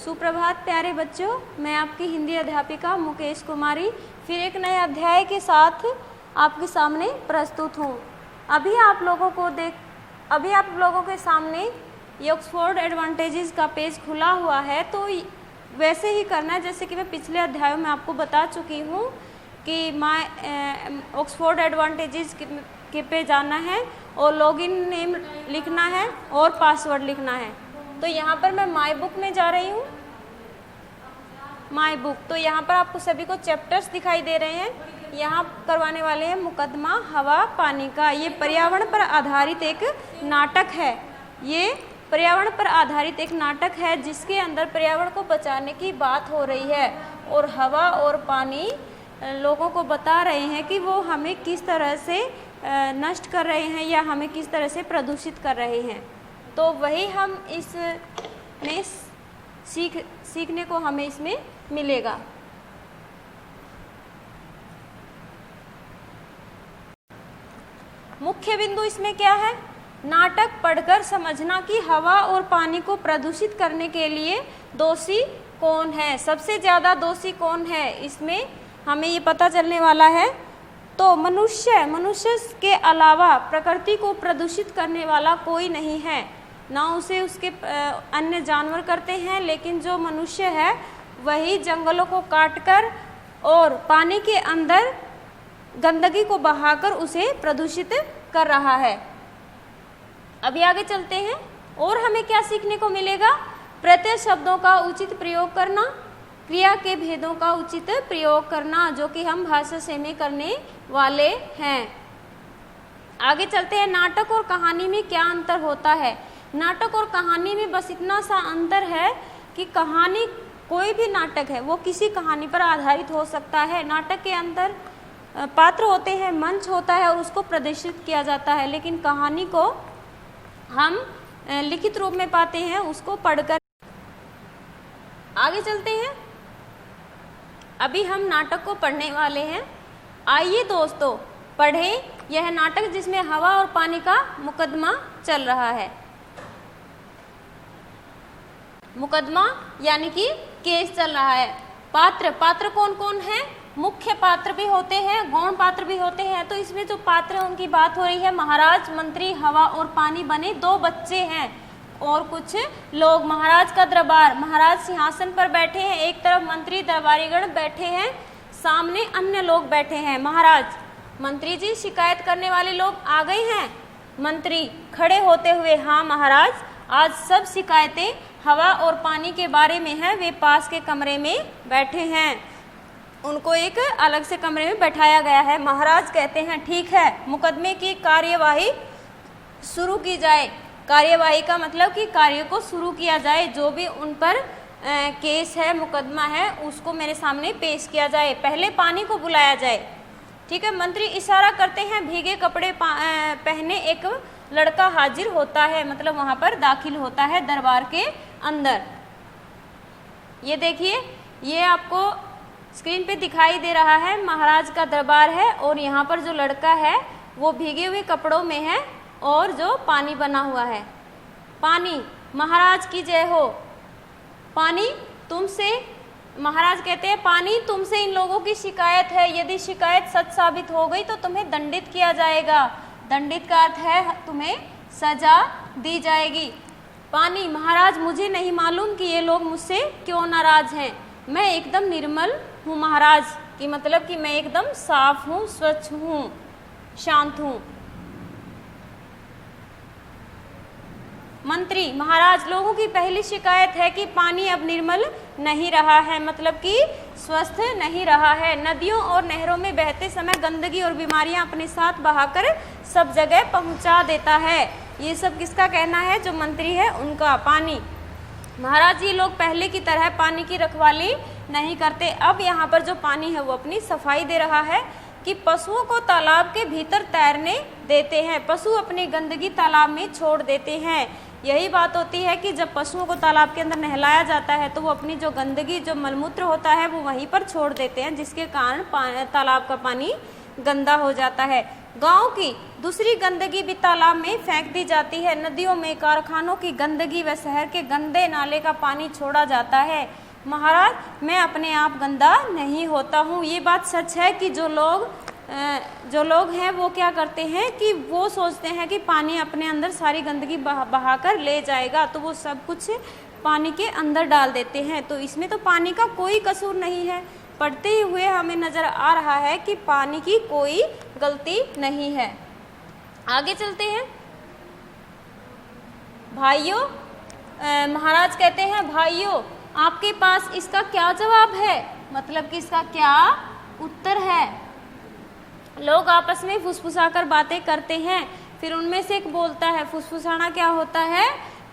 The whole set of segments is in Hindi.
सुप्रभात प्यारे बच्चों, मैं आपकी हिंदी अध्यापिका मुकेश कुमारी फिर एक नए अध्याय के साथ आपके सामने प्रस्तुत हूँ। अभी आप लोगों के सामने ये ऑक्सफोर्ड एडवांटेजेस का पेज खुला हुआ है, तो वैसे ही करना है जैसे कि मैं पिछले अध्यायों में आपको बता चुकी हूँ कि ऑक्सफोर्ड एडवांटेजेस के पे जाना है और लॉगिन नेम लिखना है और पासवर्ड लिखना है। तो यहाँ पर मैं माई बुक में जा रही हूँ। माई बुक, तो यहाँ पर आपको सभी को चैप्टर्स दिखाई दे रहे हैं। यहाँ करवाने वाले हैं मुकदमा हवा पानी का। ये पर्यावरण पर आधारित एक नाटक है। ये पर्यावरण पर आधारित एक नाटक है जिसके अंदर पर्यावरण को बचाने की बात हो रही है और हवा और पानी लोगों को बता रहे हैं कि वो हमें किस तरह से नष्ट कर रहे हैं या हमें किस तरह से प्रदूषित कर रहे हैं। तो वही हम इसमें सीखने को हमें इसमें मिलेगा। मुख्य बिंदु इसमें क्या है? नाटक पढ़कर समझना कि हवा और पानी को प्रदूषित करने के लिए दोषी कौन है, सबसे ज़्यादा दोषी कौन है, इसमें हमें ये पता चलने वाला है। तो मनुष्य के अलावा प्रकृति को प्रदूषित करने वाला कोई नहीं है, ना उसे उसके अन्य जानवर करते हैं, लेकिन जो मनुष्य है वही जंगलों को काटकर और पानी के अंदर गंदगी को बहाकर उसे प्रदूषित कर रहा है। अभी आगे चलते हैं और हमें क्या सीखने को मिलेगा? प्रत्यय शब्दों का उचित प्रयोग करना, क्रिया के भेदों का उचित प्रयोग करना, जो कि हम भाषा से में करने वाले हैं। आगे चलते हैं, नाटक और कहानी में क्या अंतर होता है? नाटक और कहानी में बस इतना सा अंतर है कि कहानी, कोई भी नाटक है वो किसी कहानी पर आधारित हो सकता है। नाटक के अंदर पात्र होते हैं, मंच होता है और उसको प्रदर्शित किया जाता है, लेकिन कहानी को हम लिखित रूप में पाते हैं, उसको पढ़कर। आगे चलते हैं, अभी हम नाटक को पढ़ने वाले हैं। आइए दोस्तों पढ़ें यह नाटक जिसमें हवा और पानी का मुकदमा चल रहा है। मुकदमा यानी कि केस चल रहा है। पात्र कौन कौन है? मुख्य पात्र भी होते हैं, गौण पात्र भी होते हैं। तो इसमें जो पात्र है उनकी बात हो रही है। महाराज, मंत्री, हवा और पानी बने 2 बच्चे हैं और कुछ लोग। महाराज का दरबार, महाराज सिंहासन पर बैठे हैं, एक तरफ मंत्री दरबारीगण बैठे हैं, सामने अन्य लोग बैठे हैं। महाराज, मंत्री जी शिकायत करने वाले लोग आ गए हैं। मंत्री खड़े होते हुए, हाँ महाराज, आज सब शिकायतें हवा और पानी के बारे में है। वे पास के कमरे में बैठे हैं, उनको एक अलग से कमरे में बैठाया गया है। महाराज कहते हैं ठीक है, मुकदमे की कार्यवाही शुरू की जाए। कार्यवाही का मतलब कि कार्य को शुरू किया जाए, जो भी उन पर केस है, मुकदमा है, उसको मेरे सामने पेश किया जाए। पहले पानी को बुलाया जाए। ठीक है। मंत्री इशारा करते हैं, भीगे कपड़े पहने एक लड़का हाजिर होता है, मतलब वहां पर दाखिल होता है दरबार के अंदर। ये देखिए, ये आपको स्क्रीन पे दिखाई दे रहा है, महाराज का दरबार है और यहाँ पर जो लड़का है वो भीगे हुए कपड़ों में है और जो पानी बना हुआ है। पानी, महाराज की जय हो। पानी, तुमसे, महाराज कहते हैं पानी, तुमसे इन लोगों की शिकायत है। यदि शिकायत सच साबित हो गई तो तुम्हें दंडित किया जाएगा। दंडित का अर्थ है तुम्हें सजा दी जाएगी। पानी, महाराज, मुझे नहीं मालूम कि ये लोग मुझसे क्यों नाराज हैं। मैं एकदम निर्मल हूँ महाराज, कि मतलब कि मैं एकदम साफ हूँ, स्वच्छ हूँ, शांत हूँ। मंत्री, महाराज, लोगों की पहली शिकायत है कि पानी अब निर्मल नहीं रहा है, मतलब कि स्वस्थ नहीं रहा है। नदियों और नहरों में बहते समय गंदगी और बीमारियां अपने साथ बहाकर सब जगह पहुंचा देता है। ये सब किसका कहना है? जो मंत्री है उनका। पानी, महाराज, ये लोग पहले की तरह पानी की रखवाली नहीं करते। अब यहाँ पर जो पानी है वो अपनी सफाई दे रहा है कि पशुओं को तालाब के भीतर तैरने देते हैं। पशु अपनी गंदगी तालाब में छोड़ देते हैं। यही बात होती है कि जब पशुओं को तालाब के अंदर नहलाया जाता है तो वो अपनी जो गंदगी, जो मलमूत्र होता है वो वहीं पर छोड़ देते हैं, जिसके कारण तालाब का पानी गंदा हो जाता है। गांव की दूसरी गंदगी भी तालाब में फेंक दी जाती है। नदियों में कारखानों की गंदगी व शहर के गंदे नाले का पानी छोड़ा जाता है। महाराज, मैं अपने आप गंदा नहीं होता हूँ। ये बात सच है कि जो लोग हैं वो क्या करते हैं कि वो सोचते हैं कि पानी अपने अंदर सारी गंदगी बहा कर ले जाएगा, तो वो सब कुछ पानी के अंदर डाल देते हैं। तो इसमें तो पानी का कोई कसूर नहीं है। पढ़ते हुए हमें नज़र आ रहा है कि पानी की कोई गलती नहीं है। आगे चलते हैं। भाइयों, महाराज कहते हैं, भाइयों आपके पास इसका क्या जवाब है, मतलब कि इसका क्या उत्तर है। लोग आपस में फुसफुसाकर बातें करते हैं। फिर उनमें से एक बोलता है, फुसफुसाना क्या होता है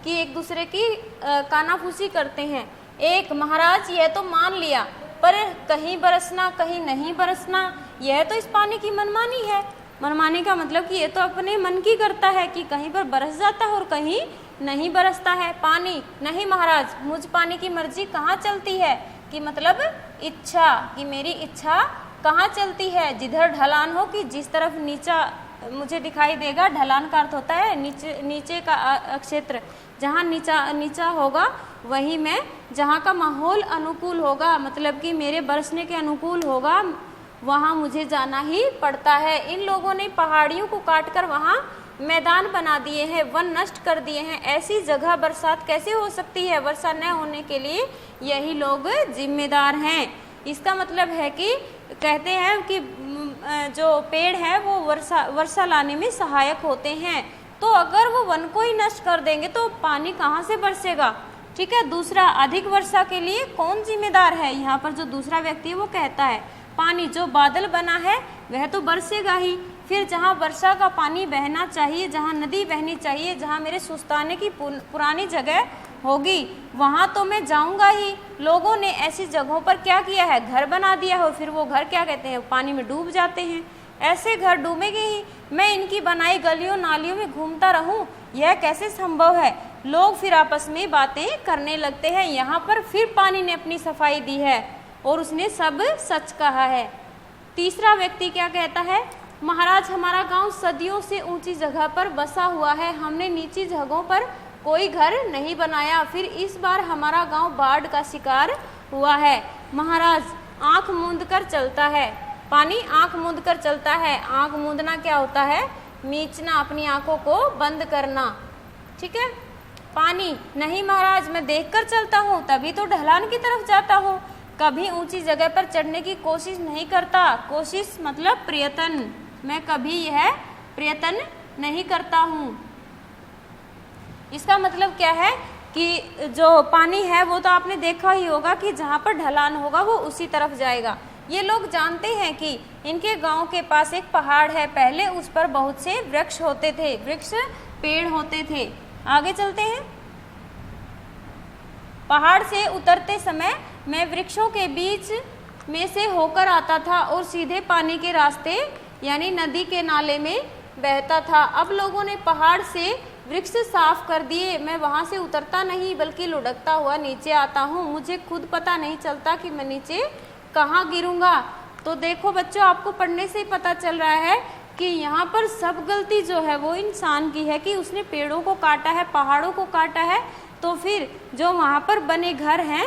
कि एक दूसरे की कानाफूसी करते हैं। एक, महाराज यह तो मान लिया, पर कहीं बरसना कहीं नहीं बरसना, यह तो इस पानी की मनमानी है। मनमानी का मतलब कि ये तो अपने मन की करता है कि कहीं पर बरस जाता है और कहीं नहीं बरसता है। पानी, नहीं महाराज, मुझ पानी की मर्जी कहाँ चलती है, कि मतलब इच्छा, कि मेरी इच्छा कहाँ चलती है। जिधर ढलान हो, कि जिस तरफ नीचा मुझे दिखाई देगा, ढलान का अर्थ होता है नीचे का क्षेत्र, जहाँ नीचा होगा वहीं मैं, जहाँ का माहौल अनुकूल होगा, मतलब कि मेरे बरसने के अनुकूल होगा, वहाँ मुझे जाना ही पड़ता है। इन लोगों ने पहाड़ियों को काटकर वहाँ मैदान बना दिए हैं, वन नष्ट कर दिए हैं। ऐसी जगह बरसात कैसे हो सकती है? वर्षा न होने के लिए यही लोग जिम्मेदार हैं। इसका मतलब है कि कहते हैं कि जो पेड़ है वो वर्षा लाने में सहायक होते हैं। तो अगर वो वन को ही नष्ट कर देंगे तो पानी कहाँ से बरसेगा? ठीक है। दूसरा, अधिक वर्षा के लिए कौन जिम्मेदार है? यहाँ पर जो दूसरा व्यक्ति है वो कहता है पानी, जो बादल बना है वह तो बरसेगा ही। फिर जहाँ वर्षा का पानी बहना चाहिए, जहाँ नदी बहनी चाहिए, जहाँ मेरे सुस्ताने की पुरानी जगह होगी, वहाँ तो मैं जाऊँगा ही। लोगों ने ऐसी जगहों पर क्या किया है? घर बना दिया हो, फिर वो घर क्या कहते हैं, पानी में डूब जाते हैं। ऐसे घर डूबेंगे ही। मैं इनकी बनाई गलियों नालियों में घूमता रहूं, यह कैसे संभव है? लोग फिर आपस में बातें करने लगते हैं। यहाँ पर फिर पानी ने अपनी सफाई दी है और उसने सब सच कहा है। तीसरा व्यक्ति क्या कहता है? महाराज, हमारा गांव सदियों से ऊंची जगह पर बसा हुआ है, हमने नीची जगहों पर कोई घर नहीं बनाया। फिर इस बार हमारा गांव बाढ़ का शिकार हुआ है। महाराज, आंख मूंद कर चलता है पानी, आंख मूंद कर चलता है। आंख मूंदना क्या होता है? मीचना, अपनी आंखों को बंद करना। ठीक है। पानी, नहीं महाराज, मैं देखकर चलता हूँ, तभी तो ढलान की तरफ जाता हूँ, कभी ऊंची जगह पर चढ़ने की कोशिश नहीं करता। कोशिश मतलब प्रयत्न, मैं कभी यह प्रयत्न नहीं करता हूँ। इसका मतलब क्या है कि जो पानी है वो तो आपने देखा ही होगा कि जहाँ पर ढलान होगा वो उसी तरफ जाएगा। ये लोग जानते हैं कि इनके गांव के पास एक पहाड़ है, पहले उस पर बहुत से वृक्ष होते थे, वृक्ष पेड़ होते थे। आगे चलते हैं। पहाड़ से उतरते समय मैं वृक्षों के बीच में से होकर आता था और सीधे पानी के रास्ते यानी नदी के नाले में बहता था। अब लोगों ने पहाड़ से वृक्ष साफ कर दिए, मैं वहां से उतरता नहीं बल्कि लुढ़कता हुआ नीचे आता हूँ। मुझे खुद पता नहीं चलता कि मैं नीचे कहाँ गिरूंगा। तो देखो बच्चों, आपको पढ़ने से ही पता चल रहा है कि यहाँ पर सब गलती जो है वो इंसान की है कि उसने पेड़ों को काटा है, पहाड़ों को काटा है, तो फिर जो वहाँ पर बने घर हैं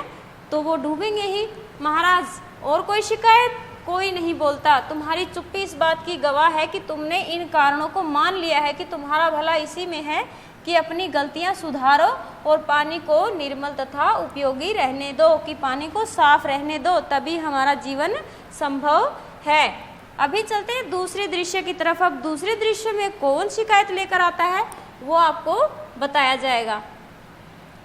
तो वो डूबेंगे ही। महाराज, और कोई शिकायत? कोई नहीं बोलता। तुम्हारी चुप्पी इस बात की गवाह है कि तुमने इन कारणों को मान लिया है कि तुम्हारा भला इसी में है कि अपनी गलतियां सुधारो और पानी को निर्मल तथा उपयोगी रहने दो, कि पानी को साफ रहने दो, तभी हमारा जीवन संभव है। अभी चलते हैं दूसरे दृश्य की तरफ। अब दूसरे दृश्य में कौन शिकायत लेकर आता है वो आपको बताया जाएगा।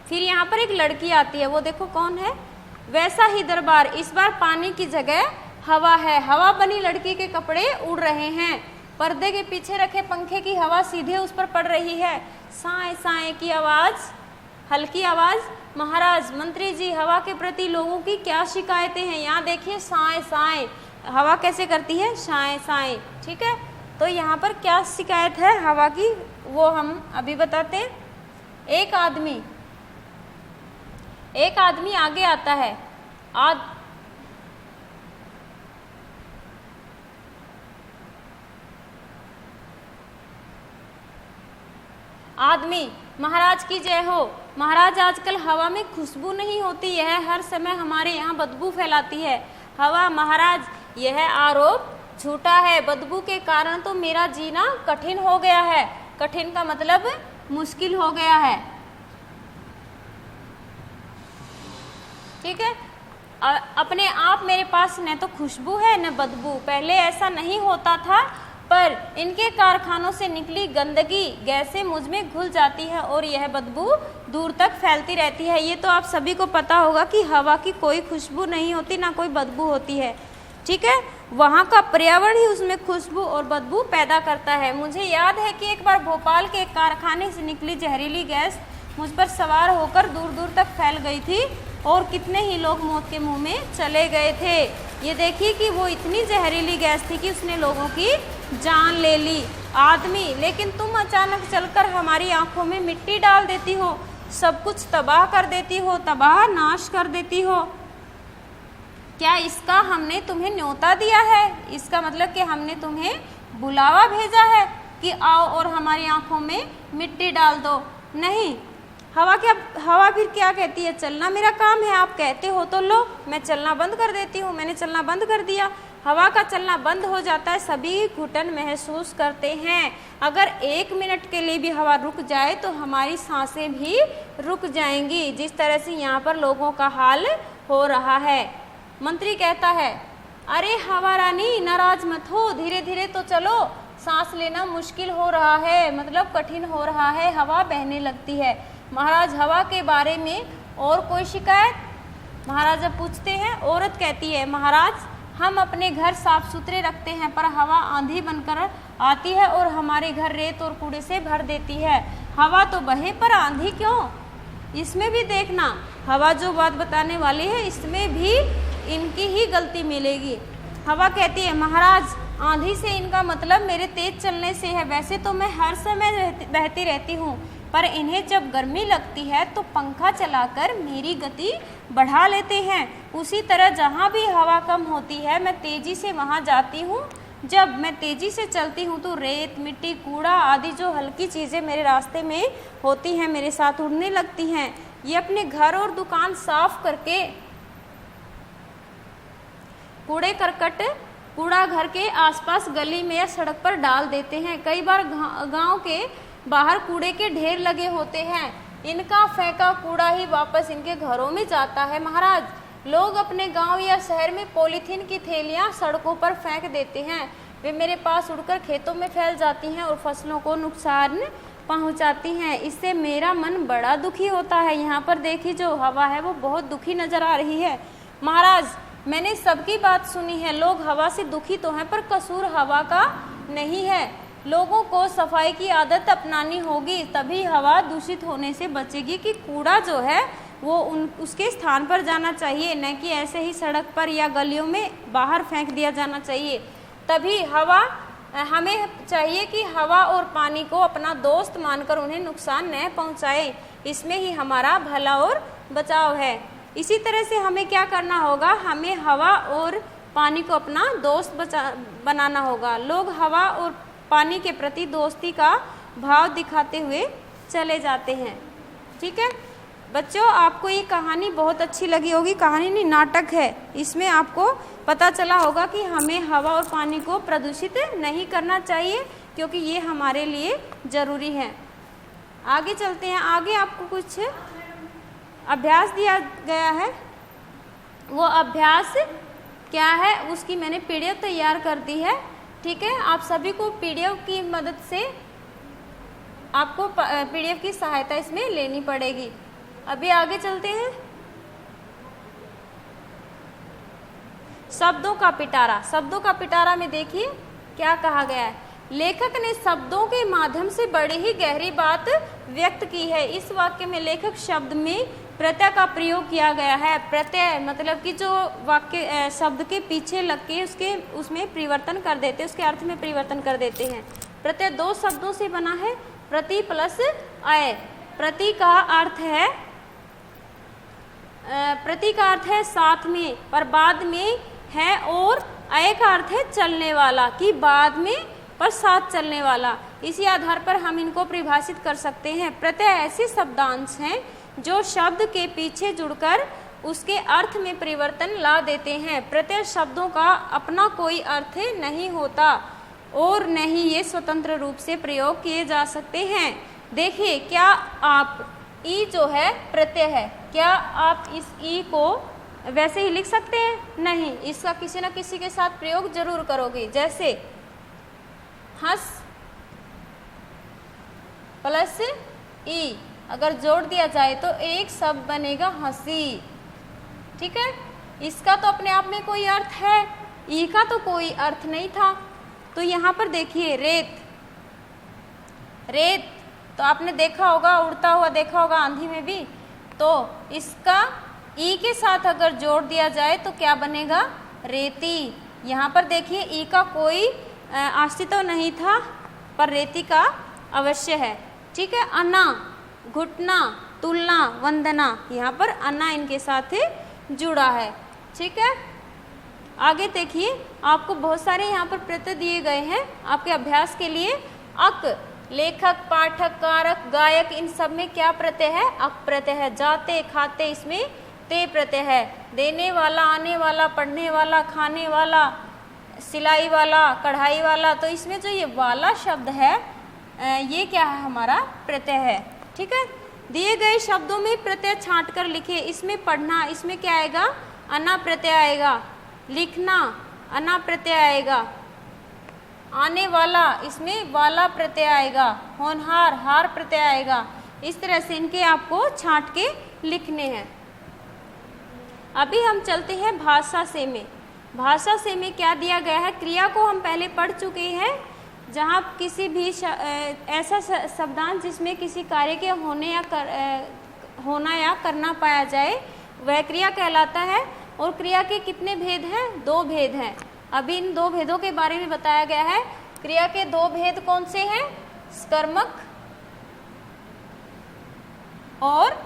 फिर यहाँ पर एक लड़की आती है, वो देखो कौन है? वैसा ही दरबार, इस बार पानी की जगह हवा है। हवा बनी लड़की के कपड़े उड़ रहे हैं, पर्दे के पीछे रखे पंखे की हवा सीधे उस पर पड़ रही है। साए साए की आवाज, हल्की आवाज। महाराज, मंत्री जी, हवा के प्रति लोगों की क्या शिकायतें हैं? यहाँ देखिए, साए साए, हवा कैसे करती है? साए साए। ठीक है। तो यहाँ पर क्या शिकायत है हवा की वो हम अभी बताते हैं। एक आदमी आगे आता है। आदमी, महाराज की जय हो। महाराज आजकल हवा में खुशबू नहीं होती, यह हर समय हमारे यहाँ बदबू फैलाती है। हवा, महाराज यह आरोप झूठा है, बदबू के कारण तो मेरा जीना कठिन हो गया है। कठिन का मतलब मुश्किल हो गया है, ठीक है। अपने आप मेरे पास न तो खुशबू है न बदबू, पहले ऐसा नहीं होता था, पर इनके कारखानों से निकली गंदगी गैसें मुझ में घुल जाती है और यह बदबू दूर तक फैलती रहती है। ये तो आप सभी को पता होगा कि हवा की कोई खुशबू नहीं होती, ना कोई बदबू होती है, ठीक है। वहाँ का पर्यावरण ही उसमें खुशबू और बदबू पैदा करता है। मुझे याद है कि एक बार भोपाल के एक कारखाने से निकली जहरीली गैस मुझ पर सवार होकर दूर दूर तक फैल गई थी और कितने ही लोग मौत के मुंह में चले गए थे। ये देखिए कि वो इतनी जहरीली गैस थी कि उसने लोगों की जान ले ली। आदमी, लेकिन तुम अचानक चलकर हमारी आंखों में मिट्टी डाल देती हो, सब कुछ तबाह कर देती हो, तबाह नाश कर देती हो। क्या इसका हमने तुम्हें न्योता दिया है? इसका मतलब कि हमने तुम्हें बुलावा भेजा है कि आओ और हमारी आंखों में मिट्टी डाल दो? नहीं। हवा फिर क्या कहती है? चलना मेरा काम है, आप कहते हो तो लो, मैं चलना बंद कर देती हूँ। मैंने चलना बंद कर दिया, हवा का चलना बंद हो जाता है, सभी घुटन महसूस करते हैं। अगर 1 मिनट के लिए भी हवा रुक जाए तो हमारी सांसें भी रुक जाएंगी, जिस तरह से यहाँ पर लोगों का हाल हो रहा है। मंत्री कहता है, अरे हवा रानी नाराज मत हो, धीरे धीरे तो चलो, सांस लेना मुश्किल हो रहा है, मतलब कठिन हो रहा है, हवा बहने लगती है। महाराज हवा के बारे में और कोई शिकायत? महाराज जब पूछते हैं, औरत कहती है, महाराज हम अपने घर साफ सुथरे रखते हैं, पर हवा आंधी बनकर आती है और हमारे घर रेत और कूड़े से भर देती है। हवा तो बहे पर आंधी क्यों? इसमें भी देखना, हवा जो बात बताने वाली है इसमें भी इनकी ही गलती मिलेगी। हवा कहती है, महाराज आंधी से इनका मतलब मेरे तेज चलने से है। वैसे तो मैं हर समय बहती रहती हूँ, पर इन्हें जब गर्मी लगती है तो पंखा चलाकर मेरी गति बढ़ा लेते हैं। उसी तरह जहाँ भी हवा कम होती है मैं तेज़ी से वहाँ जाती हूँ। जब मैं तेज़ी से चलती हूँ तो रेत, मिट्टी, कूड़ा आदि जो हल्की चीज़ें मेरे रास्ते में होती हैं मेरे साथ उड़ने लगती हैं। ये अपने घर और दुकान साफ करके कूड़े करकट कूड़ा घर के आसपास गली में या सड़क पर डाल देते हैं। कई बार गांव के बाहर कूड़े के ढेर लगे होते हैं, इनका फेंका कूड़ा ही वापस इनके घरों में जाता है। महाराज लोग अपने गांव या शहर में पॉलीथीन की थैलियां सड़कों पर फेंक देते हैं, वे मेरे पास उड़कर खेतों में फैल जाती हैं और फसलों को नुकसान पहुंचाती हैं। इससे मेरा मन बड़ा दुखी होता है। यहाँ पर देखिए जो हवा है वो बहुत दुखी नजर आ रही है। महाराज मैंने सबकी बात सुनी है, लोग हवा से दुखी तो हैं, पर कसूर हवा का नहीं है। लोगों को सफाई की आदत अपनानी होगी, तभी हवा दूषित होने से बचेगी। कि कूड़ा जो है वो उसके स्थान पर जाना चाहिए, न कि ऐसे ही सड़क पर या गलियों में बाहर फेंक दिया जाना चाहिए। तभी हमें चाहिए कि हवा और पानी को अपना दोस्त मानकर उन्हें नुकसान न पहुंचाए, इसमें ही हमारा भला और बचाव है। इसी तरह से हमें क्या करना होगा, हमें हवा और पानी को अपना दोस्त बनाना होगा। लोग हवा और पानी के प्रति दोस्ती का भाव दिखाते हुए चले जाते हैं। ठीक है बच्चों, आपको ये कहानी बहुत अच्छी लगी होगी। कहानी नहीं, नाटक है। इसमें आपको पता चला होगा कि हमें हवा और पानी को प्रदूषित नहीं करना चाहिए, क्योंकि ये हमारे लिए ज़रूरी है। आगे चलते हैं। आगे आपको कुछ अभ्यास दिया गया है, वो अभ्यास क्या है उसकी मैंने पीडीएफ तैयार कर दी है। ठीक है, आप सभी को पीडीएफ की मदद से आपको पीडीएफ की सहायता इसमें लेनी पड़ेगी। अभी आगे चलते हैं। शब्दों का पिटारा। शब्दों का पिटारा में देखिए क्या कहा गया है। लेखक ने शब्दों के माध्यम से बड़ी ही गहरी बात व्यक्त की है। इस वाक्य में लेखक शब्द में प्रत्यय का प्रयोग किया गया है। प्रत्यय मतलब कि जो वाक्य शब्द के पीछे लग के उसमें परिवर्तन कर देते हैं, उसके अर्थ में परिवर्तन कर देते हैं। प्रत्यय 2 शब्दों से बना है, प्रति प्लस अय। प्रति का अर्थ है साथ में, पर बाद में है, और अय का अर्थ है चलने वाला, कि बाद में पर साथ चलने वाला। इसी आधार पर हम इनको परिभाषित कर सकते हैं। प्रत्यय ऐसे शब्दांश हैं जो शब्द के पीछे जुड़कर उसके अर्थ में परिवर्तन ला देते हैं। प्रत्यय शब्दों का अपना कोई अर्थ नहीं होता और न ही ये स्वतंत्र रूप से प्रयोग किए जा सकते हैं। देखिए, क्या आप ई जो है प्रत्यय है, क्या आप इस ई को वैसे ही लिख सकते हैं? नहीं, इसका किसी न किसी के साथ प्रयोग जरूर करोगे। जैसे हंस प्लस ई अगर जोड़ दिया जाए तो एक शब्द बनेगा हंसी। ठीक है, इसका तो अपने आप में कोई अर्थ है, ई का तो कोई अर्थ नहीं था। तो यहाँ पर देखिए रेत, रेत तो आपने देखा होगा, उड़ता हुआ देखा होगा आंधी में भी। तो इसका ई के साथ अगर जोड़ दिया जाए तो क्या बनेगा? रेती। यहाँ पर देखिए ई का कोई अस्तित्व नहीं था पर रेती का अवश्य है। ठीक है, अन्ना, घुटना, तुलना, वंदना, यहाँ पर अन्ना इनके साथ जुड़ा है। ठीक है, आगे देखिए, आपको बहुत सारे यहाँ पर प्रत्यय दिए गए हैं आपके अभ्यास के लिए। अक, लेखक, पाठक, कारक, गायक, इन सब में क्या प्रत्यय है? अक प्रत्यय है। जाते, खाते, इसमें ते प्रत्यय है। देने वाला, आने वाला, पढ़ने वाला, खाने वाला, सिलाई वाला, कढ़ाई वाला, तो इसमें जो ये वाला शब्द है ये क्या है? हमारा प्रत्यय है। ठीक है, दिए गए शब्दों में प्रत्यय छांट कर लिखे। इसमें पढ़ना, इसमें क्या आएगा? अना प्रत्यय आएगा। लिखना, अना प्रत्यय आएगा। आने वाला, इसमें वाला प्रत्यय आएगा। होनहार, हार प्रत्यय आएगा। इस तरह से इनके आपको छांट के लिखने हैं। अभी हम चलते हैं भाषा से में। भाषा से में क्या दिया गया है? क्रिया को हम पहले पढ़ चुके हैं। जहाँ किसी भी ऐसा शब्दांश जिसमें किसी कार्य के होना या करना पाया जाए वह क्रिया कहलाता है। और क्रिया के कितने भेद हैं? 2 भेद हैं। अभी इन 2 भेदों के बारे में बताया गया है। क्रिया के 2 भेद कौन से हैं? स्कर्मक और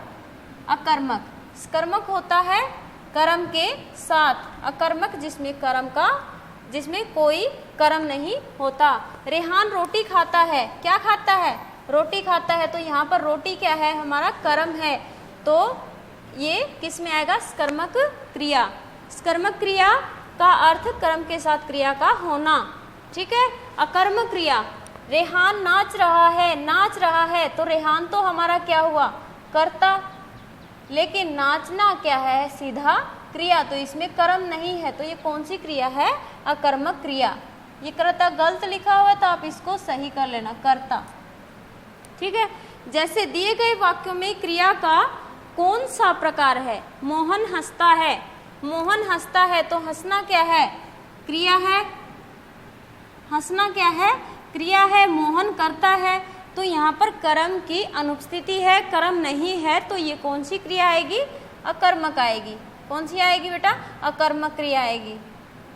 अकर्मक। स्कर्मक होता है कर्म के साथ, अकर्मक जिसमें कोई कर्म नहीं होता। रेहान रोटी खाता है, क्या खाता है? रोटी खाता है। तो यहाँ पर रोटी क्या है? हमारा कर्म है। तो ये किस में आएगा? स्कर्मक क्रिया। स्कर्मक क्रिया का अर्थ कर्म के साथ क्रिया का होना। ठीक है, अकर्मक क्रिया, रेहान नाच रहा है, नाच रहा है, तो रेहान तो हमारा क्या हुआ? कर्ता। लेकिन नाचना क्या है? सीधा क्रिया, तो इसमें कर्म नहीं है। तो ये कौन सी क्रिया है? अकर्मक क्रिया। ये कर्ता गलत लिखा हुआ है तो आप इसको सही कर लेना, कर्ता। ठीक है, जैसे दिए गए वाक्यों में क्रिया का कौन सा प्रकार है? मोहन हंसता है। मोहन हंसता है तो हंसना क्या है? क्रिया है। हंसना क्या है? क्रिया है। मोहन करता है तो यहाँ पर कर्म की अनुपस्थिति है, कर्म नहीं है, तो ये कौन सी क्रिया आएगी? अकर्मक आएगी। कौन सी आएगी बेटा? अकर्मक क्रिया आएगी।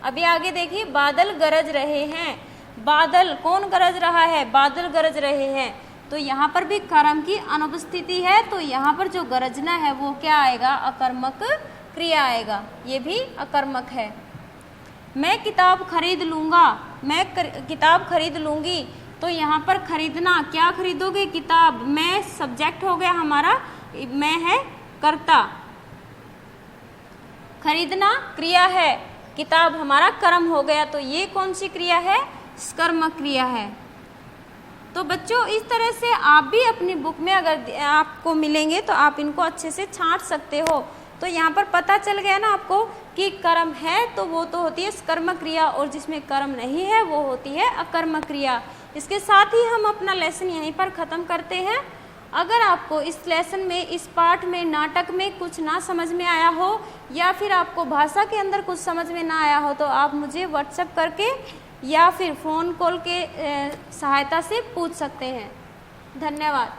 अभी आगे देखिए, बादल गरज रहे हैं। बादल कौन गरज रहा है? बादल गरज रहे हैं। तो यहाँ पर भी कर्म की अनुपस्थिति है, तो यहाँ पर जो गरजना है वो क्या आएगा? अकर्मक क्रिया आएगा। ये भी अकर्मक है। मैं किताब खरीद लूँगा, मैं किताब खरीद लूँगी, तो यहाँ पर खरीदना, क्या खरीदोगे? किताब। मैं सब्जेक्ट हो गया हमारा, मैं है कर्ता। खरीदना क्रिया है, किताब हमारा कर्म हो गया, तो ये कौन सी क्रिया है? स्कर्मक क्रिया है। तो बच्चों, इस तरह से आप भी अपनी बुक में अगर आपको मिलेंगे तो आप इनको अच्छे से छांट सकते हो। तो यहाँ पर पता चल गया ना आपको कि कर्म है तो वो तो होती है स्कर्मक क्रिया, और जिसमें कर्म नहीं है वो होती है अकर्मक क्रिया। इसके साथ ही हम अपना लेसन यहीं पर ख़त्म करते हैं। अगर आपको इस लेसन में, इस पाठ में, नाटक में कुछ ना समझ में आया हो या फिर आपको भाषा के अंदर कुछ समझ में ना आया हो तो आप मुझे व्हाट्सएप करके या फिर फ़ोन कॉल के सहायता से पूछ सकते हैं। धन्यवाद।